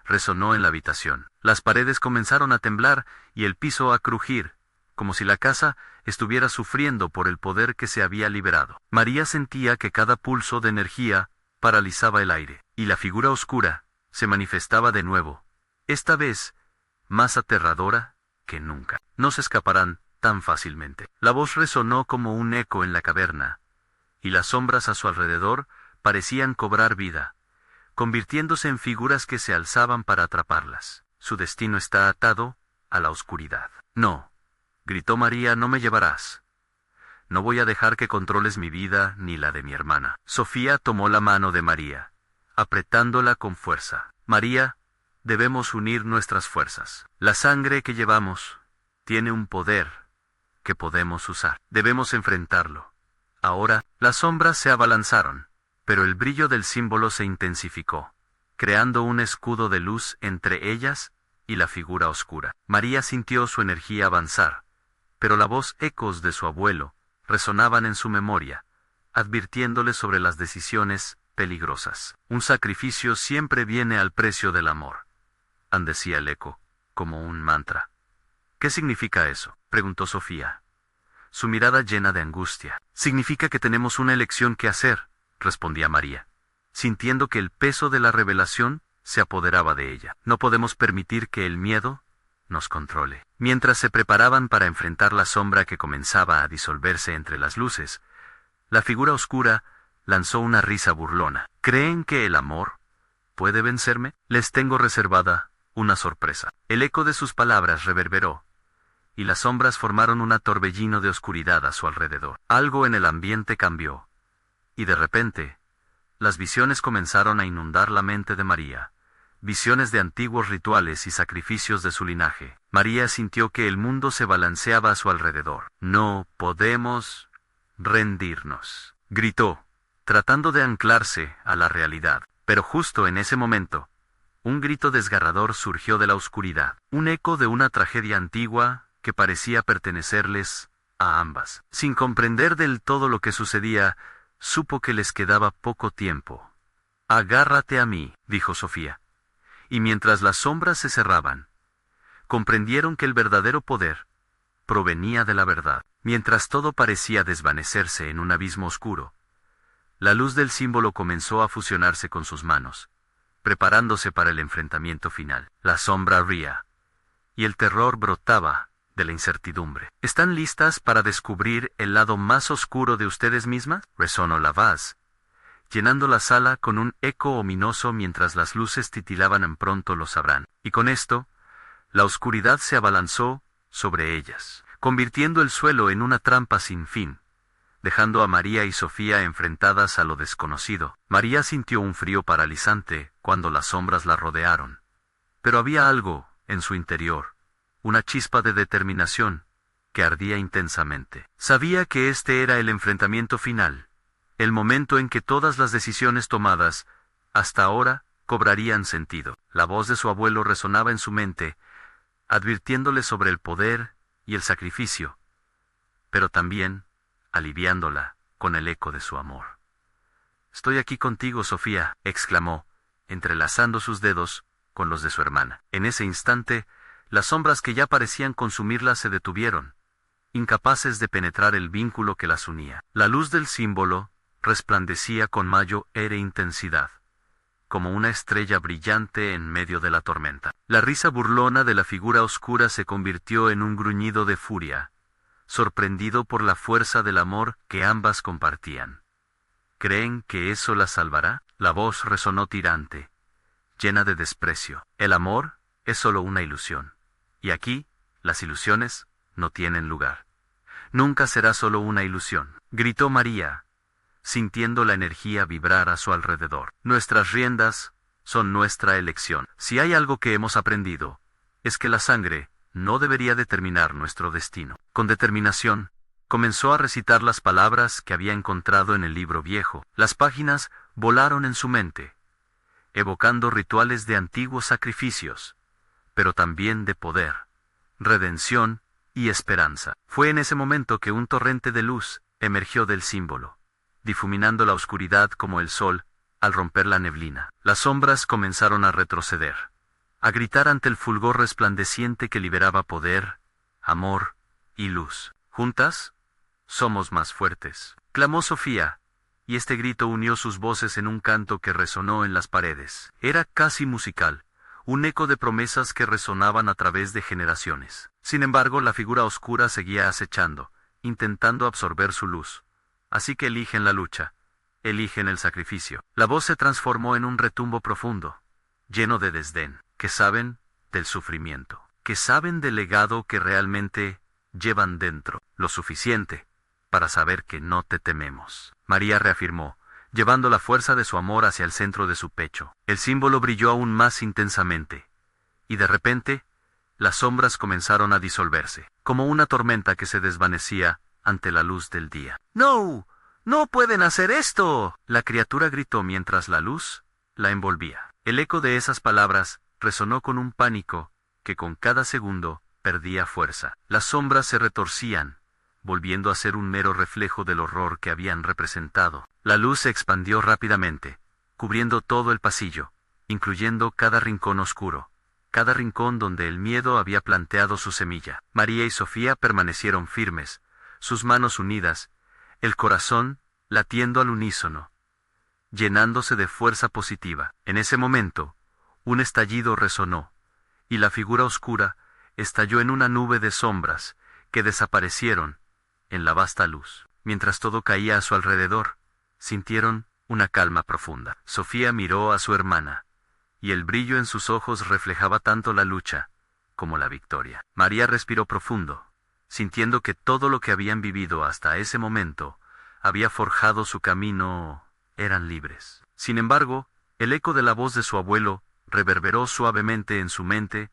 resonó en la habitación. Las paredes comenzaron a temblar y el piso a crujir, como si la casa estuviera sufriendo por el poder que se había liberado. María sentía que cada pulso de energía paralizaba el aire, y la figura oscura se manifestaba de nuevo, esta vez más aterradora que nunca. No se escaparán tan fácilmente. La voz resonó como un eco en la caverna, y las sombras a su alrededor parecían cobrar vida, convirtiéndose en figuras que se alzaban para atraparlas. Su destino está atado a la oscuridad. No, gritó María, no me llevarás. No voy a dejar que controles mi vida ni la de mi hermana. Sofía tomó la mano de María, apretándola con fuerza. María, debemos unir nuestras fuerzas. La sangre que llevamos tiene un poder que podemos usar. Debemos enfrentarlo. Ahora, las sombras se abalanzaron, pero el brillo del símbolo se intensificó, creando un escudo de luz entre ellas y la figura oscura. María sintió su energía avanzar, pero la voz ecos de su abuelo resonaban en su memoria, advirtiéndole sobre las decisiones peligrosas. Un sacrificio siempre viene al precio del amor, decía el eco, como un mantra. ¿Qué significa eso?, preguntó Sofía, su mirada llena de angustia. Significa que tenemos una elección que hacer, respondía María, sintiendo que el peso de la revelación se apoderaba de ella. No podemos permitir que el miedo nos controle. Mientras se preparaban para enfrentar la sombra que comenzaba a disolverse entre las luces, la figura oscura lanzó una risa burlona. ¿Creen que el amor puede vencerme? Les tengo reservada una sorpresa. El eco de sus palabras reverberó, y las sombras formaron un torbellino de oscuridad a su alrededor. Algo en el ambiente cambió, y de repente, las visiones comenzaron a inundar la mente de María, visiones de antiguos rituales y sacrificios de su linaje. María sintió que el mundo se balanceaba a su alrededor. No podemos rendirnos, gritó, tratando de anclarse a la realidad. Pero justo en ese momento, un grito desgarrador surgió de la oscuridad, un eco de una tragedia antigua que parecía pertenecerles a ambas. Sin comprender del todo lo que sucedía, supo que les quedaba poco tiempo. «Agárrate a mí», dijo Sofía. Y mientras las sombras se cerraban, comprendieron que el verdadero poder provenía de la verdad. Mientras todo parecía desvanecerse en un abismo oscuro, la luz del símbolo comenzó a fusionarse con sus manos, preparándose para el enfrentamiento final. La sombra ría, y el terror brotaba de la incertidumbre. ¿Están listas para descubrir el lado más oscuro de ustedes mismas?, resonó la voz, llenando la sala con un eco ominoso mientras las luces titilaban. En pronto lo sabrán. Y con esto, la oscuridad se abalanzó sobre ellas, convirtiendo el suelo en una trampa sin fin, dejando a María y Sofía enfrentadas a lo desconocido. María sintió un frío paralizante cuando las sombras la rodearon. Pero había algo en su interior, una chispa de determinación, que ardía intensamente. Sabía que este era el enfrentamiento final, el momento en que todas las decisiones tomadas, hasta ahora, cobrarían sentido. La voz de su abuelo resonaba en su mente, advirtiéndole sobre el poder y el sacrificio, pero también aliviándola con el eco de su amor. «Estoy aquí contigo, Sofía», exclamó, entrelazando sus dedos con los de su hermana. En ese instante, las sombras que ya parecían consumirla se detuvieron, incapaces de penetrar el vínculo que las unía. La luz del símbolo resplandecía con mayor intensidad, como una estrella brillante en medio de la tormenta. La risa burlona de la figura oscura se convirtió en un gruñido de furia, sorprendido por la fuerza del amor que ambas compartían. ¿Creen que eso las salvará?, la voz resonó tirante, llena de desprecio. El amor es solo una ilusión, y aquí, las ilusiones no tienen lugar. Nunca será solo una ilusión, gritó María, sintiendo la energía vibrar a su alrededor. Nuestras riendas son nuestra elección. Si hay algo que hemos aprendido, es que la sangre no debería determinar nuestro destino. Con determinación, comenzó a recitar las palabras que había encontrado en el libro viejo. Las páginas volaron en su mente, evocando rituales de antiguos sacrificios, pero también de poder, redención y esperanza. Fue en ese momento que un torrente de luz emergió del símbolo, difuminando la oscuridad como el sol al romper la neblina. Las sombras comenzaron a retroceder, a gritar ante el fulgor resplandeciente que liberaba poder, amor y luz. «Juntas, somos más fuertes», clamó Sofía, y este grito unió sus voces en un canto que resonó en las paredes. Era casi musical, un eco de promesas que resonaban a través de generaciones. Sin embargo, la figura oscura seguía acechando, intentando absorber su luz. Así que eligen la lucha, eligen el sacrificio. La voz se transformó en un retumbo profundo, lleno de desdén. ¿Qué saben del sufrimiento? ¿Qué saben del legado que realmente llevan dentro? Lo suficiente para saber que no te tememos. María reafirmó, llevando la fuerza de su amor hacia el centro de su pecho. El símbolo brilló aún más intensamente, y de repente, las sombras comenzaron a disolverse, como una tormenta que se desvanecía ante la luz del día. «¡No! ¡No pueden hacer esto!», la criatura gritó mientras la luz la envolvía. El eco de esas palabras resonó con un pánico que con cada segundo perdía fuerza. Las sombras se retorcían, volviendo a ser un mero reflejo del horror que habían representado. La luz se expandió rápidamente, cubriendo todo el pasillo, incluyendo cada rincón oscuro, cada rincón donde el miedo había planteado su semilla. María y Sofía permanecieron firmes, sus manos unidas, el corazón latiendo al unísono, llenándose de fuerza positiva. En ese momento, un estallido resonó, y la figura oscura estalló en una nube de sombras que desaparecieron en la vasta luz. Mientras todo caía a su alrededor, sintieron una calma profunda. Sofía miró a su hermana, y el brillo en sus ojos reflejaba tanto la lucha como la victoria. María respiró profundo, sintiendo que todo lo que habían vivido hasta ese momento había forjado su camino. Eran libres. Sin embargo, el eco de la voz de su abuelo reverberó suavemente en su mente.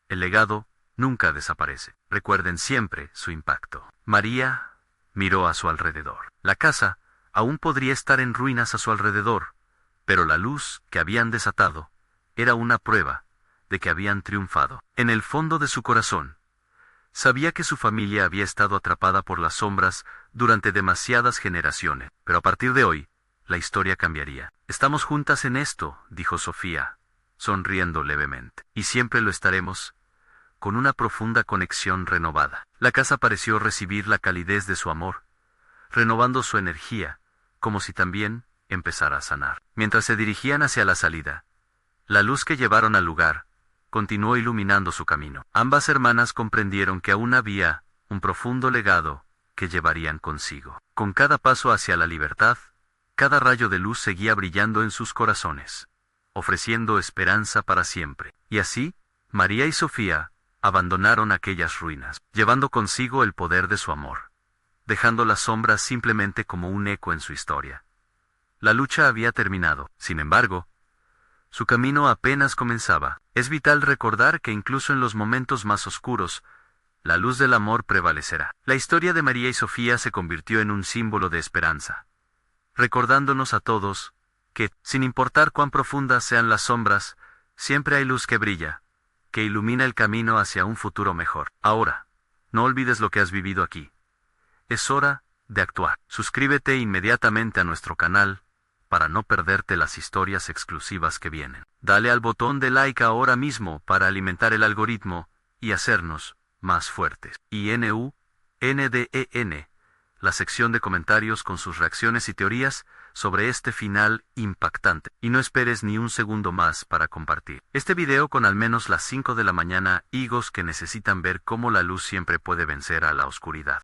El legado nunca desaparece. Recuerden siempre su impacto. María miró a su alrededor. La casa aún podría estar en ruinas a su alrededor, pero la luz que habían desatado era una prueba de que habían triunfado. En el fondo de su corazón, sabía que su familia había estado atrapada por las sombras durante demasiadas generaciones, pero a partir de hoy, la historia cambiaría. Estamos juntas en esto, dijo Sofía, sonriendo levemente. Y siempre lo estaremos, con una profunda conexión renovada. La casa pareció recibir la calidez de su amor, renovando su energía, como si también empezara a sanar. Mientras se dirigían hacia la salida, la luz que llevaron al lugar continuó iluminando su camino. Ambas hermanas comprendieron que aún había un profundo legado que llevarían consigo. Con cada paso hacia la libertad, cada rayo de luz seguía brillando en sus corazones, ofreciendo esperanza para siempre. Y así, María y Sofía abandonaron aquellas ruinas, llevando consigo el poder de su amor, dejando las sombras simplemente como un eco en su historia. La lucha había terminado, sin embargo, su camino apenas comenzaba. Es vital recordar que incluso en los momentos más oscuros, la luz del amor prevalecerá. La historia de María y Sofía se convirtió en un símbolo de esperanza, recordándonos a todos que, sin importar cuán profundas sean las sombras, siempre hay luz que brilla, que ilumina el camino hacia un futuro mejor. Ahora, no olvides lo que has vivido aquí. Es hora de actuar. Suscríbete inmediatamente a nuestro canal para no perderte las historias exclusivas que vienen. Dale al botón de like ahora mismo para alimentar el algoritmo y hacernos más fuertes. Y NUNDEN, la sección de comentarios con sus reacciones y teorías sobre este final impactante. Y no esperes ni un segundo más para compartir este video con al menos las 5 de la mañana, higos que necesitan ver cómo la luz siempre puede vencer a la oscuridad.